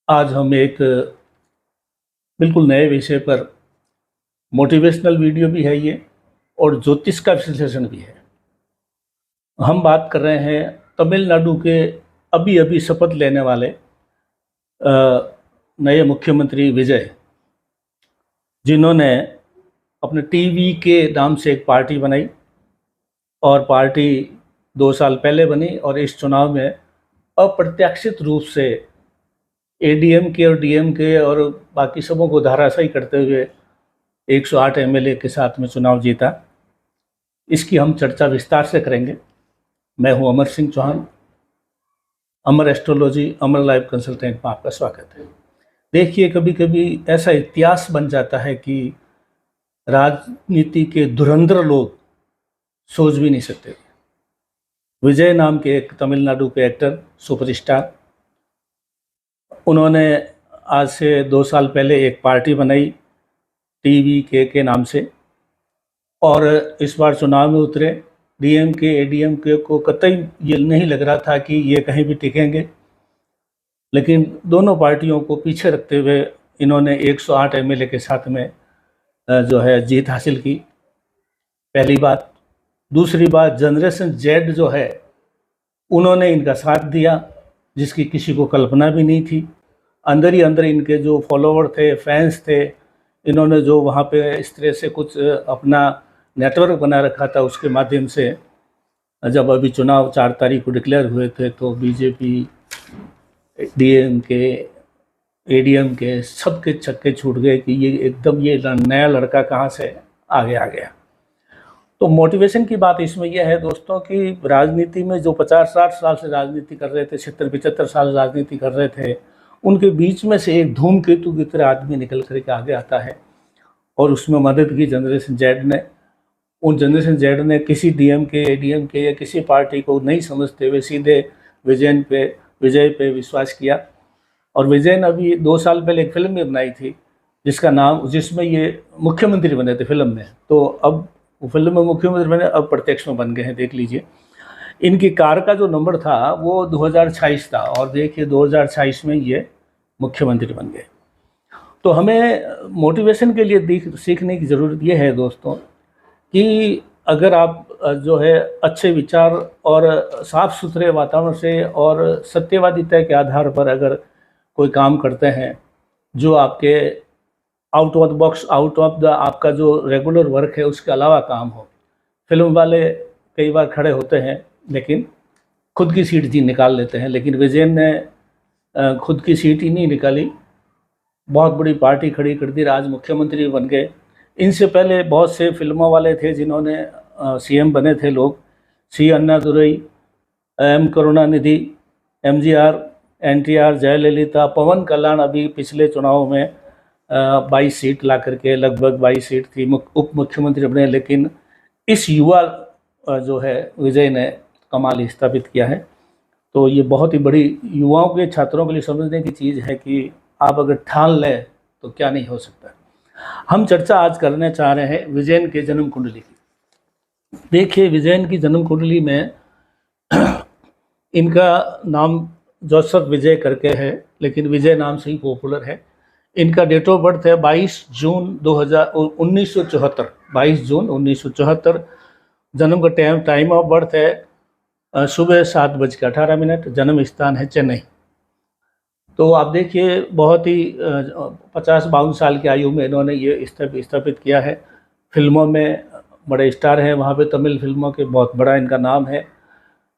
आज हम एक बिल्कुल नए विषय पर मोटिवेशनल वीडियो भी है ये और ज्योतिष का विश्लेषण भी है। हम बात कर रहे हैं तमिलनाडु के अभी अभी शपथ लेने वाले नए मुख्यमंत्री विजय, जिन्होंने अपने टीवी के नाम से एक पार्टी बनाई और पार्टी 2 साल पहले बनी और इस चुनाव में अप्रत्याशित रूप से एडीएमके और डीएमके और बाकी सबों को धराशायी करते हुए 108 एमएलए के साथ में चुनाव जीता। इसकी हम चर्चा विस्तार से करेंगे। मैं हूं अमर सिंह चौहान, अमर एस्ट्रोलॉजी, अमर लाइफ कंसल्टेंट में आपका स्वागत है। देखिए, कभी कभी ऐसा इतिहास बन जाता है कि राजनीति के धुरंधर लोग सोच भी नहीं सकते। विजय नाम के एक तमिलनाडु के एक्टर, सुपरस्टार, उन्होंने आज से 2 साल पहले एक पार्टी बनाई टीवी के नाम से और इस बार चुनाव में उतरे। डीएमके एडीएमके को कतई ये नहीं लग रहा था कि ये कहीं भी टिकेंगे, लेकिन दोनों पार्टियों को पीछे रखते हुए इन्होंने 108 एमएलए के साथ में जो है जीत हासिल की। पहली बात। दूसरी बात, जनरेशन जेड जो है उन्होंने इनका साथ दिया, जिसकी किसी को कल्पना भी नहीं थी। अंदर ही अंदर इनके जो फॉलोवर थे, फैंस थे, इन्होंने जो वहाँ पे इस तरह से कुछ अपना नेटवर्क बना रखा था, उसके माध्यम से जब अभी चुनाव 4 तारीख को डिक्लेयर हुए थे तो बीजेपी, डीएमके, एडीएमके सबके छक्के छूट गए कि ये एकदम ये नया लड़का कहाँ से आगे आ गया। तो मोटिवेशन की बात इसमें यह है दोस्तों कि राजनीति में जो 50-60 साल से राजनीति कर रहे थे, 76-75 साल राजनीति कर रहे थे, उनके बीच में से एक धूमकेतु की तरह आदमी निकल करके आगे आता है और उसमें मदद की जनरेशन जेड ने। उन जनरेशन जेड ने किसी डीएमके, एडीएमके या किसी पार्टी को नहीं समझते हुए सीधे विजय पे विश्वास किया। और विजय ने अभी 2 साल पहले एक फिल्म भी बनाई थी जिसमें ये मुख्यमंत्री बने थे फिल्म में। तो अब वो फिल्म में मुख्यमंत्री बने, अब प्रत्यक्ष में बन गए हैं। देख लीजिए, इनकी कार का जो नंबर था वो 2026 था और देखिए 2026 में ये मुख्यमंत्री बन गए। तो हमें मोटिवेशन के लिए सीखने की ज़रूरत ये है दोस्तों कि अगर आप जो है अच्छे विचार और साफ सुथरे वातावरण से और सत्यवादिता के आधार पर अगर कोई काम करते हैं जो आपके out of the box, out of the आपका जो रेगुलर वर्क है उसके अलावा काम हो। फिल्म वाले कई बार खड़े होते हैं लेकिन खुद की सीट जी निकाल लेते हैं, लेकिन विजय ने खुद की सीट ही नहीं निकाली, बहुत बड़ी पार्टी खड़ी कर दी, आज मुख्यमंत्री बन गए। इनसे पहले बहुत से फिल्मों वाले थे जिन्होंने सीएम बने थे लोग, सी अन्नादुरई, एम करुणानिधि, एमजीआर, एनटीआर, जयललिता, पवन कल्याण अभी पिछले चुनाव में 22 सीट ला करके, लगभग 22 सीट थी, उप मुख्यमंत्री बने। लेकिन इस युवा जो है विजय ने कमाल स्थापित किया है। तो ये बहुत ही बड़ी युवाओं के, छात्रों के लिए समझने की चीज़ है कि आप अगर ठान लें तो क्या नहीं हो सकता। हम चर्चा आज करने चाह रहे हैं विजयन के जन्म कुंडली की। देखिए, विजयन की जन्म कुंडली में इनका नाम जोसेफ विजय करके है, लेकिन विजय नाम से ही पॉपुलर है। इनका डेट ऑफ बर्थ है 22 जून 1974, 22 जून 1974। जन्म का टाइम ऑफ बर्थ है सुबह 7:18। जन्म स्थान है चेन्नई। तो आप देखिए, बहुत ही 50-52 साल की आयु में इन्होंने ये स्थापित किया है। फिल्मों में बड़े स्टार हैं, वहाँ पे तमिल फिल्मों के बहुत बड़ा इनका नाम है।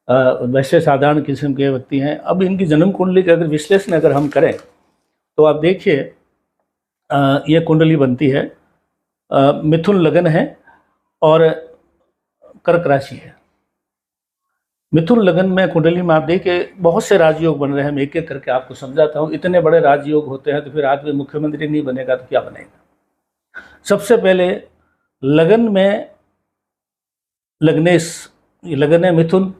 वैसे साधारण किस्म के व्यक्ति हैं। अब इनकी जन्म कुंडली का अगर विश्लेषण अगर हम करें तो आप देखिए, ये कुंडली बनती है, मिथुन लगन है और कर्क राशि है। मिथुन लगन में कुंडली में आप देखिए बहुत से राजयोग बन रहे हैं। मैं एक एक करके आपको समझाता हूँ। इतने बड़े राजयोग होते हैं तो फिर आदमी मुख्यमंत्री नहीं बनेगा तो क्या बनेगा। सबसे पहले लगन में लग्नेश, लगन है मिथुन।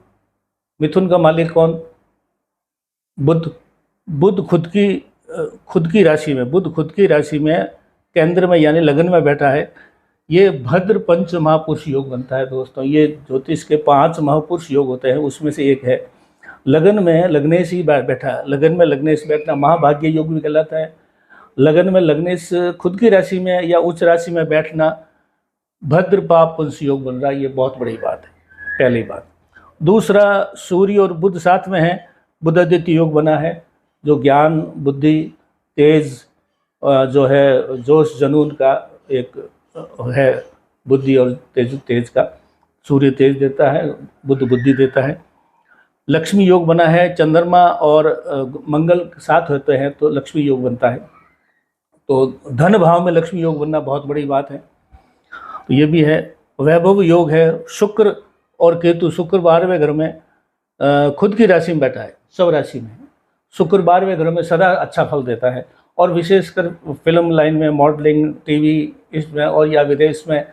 मिथुन का मालिक कौन? बुध। बुध खुद की राशि में, बुध खुद की राशि में केंद्र में यानी लगन में बैठा है। ये भद्र पंच महापुरुष योग बनता है दोस्तों। ये ज्योतिष के 5 महापुरुष योग होते हैं, उसमें से एक है। लगन में लगने से ही बैठा, लगन में लगने से बैठना महाभाग्य योग भी कहलाता है। लगन में लगने से खुद की राशि में या उच्च राशि में बैठना भद्र पाप पुंस योग बन रहा है, ये बहुत बड़ी बात है, पहली बात। दूसरा, सूर्य और बुध साथ में है, बुधादित्य योग बना है, जो ज्ञान, बुद्धि, तेज, जो है जोश जुनून का एक है, बुद्धि और तेज का। सूर्य तेज देता है, बुध बुद्धि देता है। लक्ष्मी योग बना है, चंद्रमा और मंगल साथ होते हैं तो लक्ष्मी योग बनता है। तो धन भाव में लक्ष्मी योग बनना बहुत बड़ी बात है, तो ये भी है। वैभव योग है, शुक्र और केतु, शुक्र 12वें घर में खुद की राशि में बैठा है, सब राशि में। शुक्र 12वें घर में सदा अच्छा फल देता है, और विशेषकर फिल्म लाइन में, मॉडलिंग, टीवी इसमें और या विदेश में,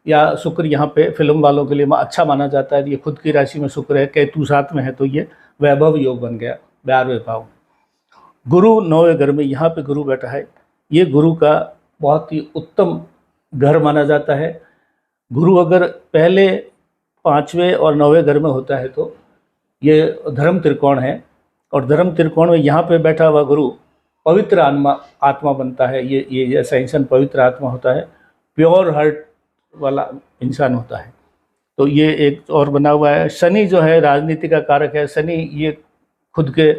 या शुक्र यहाँ पे फिल्म वालों के लिए अच्छा माना जाता है। ये खुद की राशि में शुक्र है, केतु साथ में है, तो ये वैभव योग बन गया 12वें भाव। गुरु 9वें घर में, यहाँ पे गुरु बैठा है, ये गुरु का बहुत ही उत्तम घर माना जाता है। गुरु अगर पहले 5वें और 9वें घर में होता है तो ये धर्म त्रिकोण है, और धर्म त्रिकोण में यहाँ पे बैठा हुआ गुरु पवित्र आत्मा बनता है। ये ऐसा इंसान पवित्र आत्मा होता है, प्योर हार्ट वाला इंसान होता है। तो ये एक और बना हुआ है। शनि जो है राजनीति का कारक है, शनि ये खुद के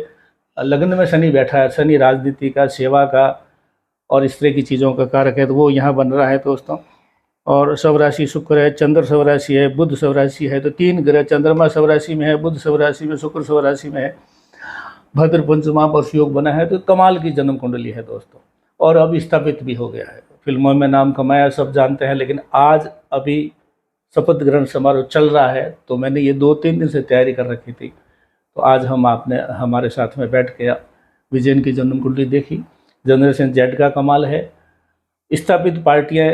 लग्न में शनि बैठा है, शनि राजनीति का, सेवा का और इस तरह की चीज़ों का कारक है, तो वो यहाँ बन रहा है दोस्तों। और स्वराशि शुक्र है, चंद्र स्वराशि है, बुध स्वराशि है, तो 3 ग्रह, चंद्रमा स्वराशि में है, बुध स्वराशि में, शुक्र स्वराशि में है, भद्र पंचमा वर्ष योग बना है, तो कमाल की जन्म कुंडली है दोस्तों। और अब स्थापित भी हो गया है, फिल्मों में नाम कमाया, सब जानते हैं। लेकिन आज अभी शपथ ग्रहण समारोह चल रहा है, तो मैंने ये 2-3 दिन से तैयारी कर रखी थी, तो आज हमारे साथ में बैठ के विजयन की जन्म कुंडली देखी। जनरेशन जेड का कमाल है, स्थापित पार्टियां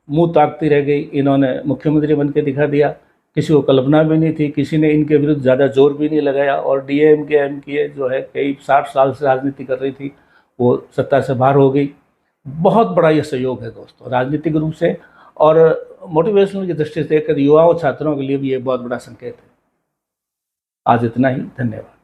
मुंह ताकती रह गई, इन्होंने मुख्यमंत्री बन के दिखा दिया, किसी को कल्पना भी नहीं थी, किसी ने इनके विरुद्ध ज़्यादा जोर भी नहीं लगाया। और डीएमके एमके जो है कई 60 साल से राजनीति कर रही थी, वो सत्ता से बाहर हो गई। बहुत बड़ा ये सहयोग है दोस्तों राजनीतिक रूप से, और मोटिवेशनल की दृष्टि से युवाओं छात्रों के लिए भी ये बहुत बड़ा संकेत है। आज इतना ही, धन्यवाद।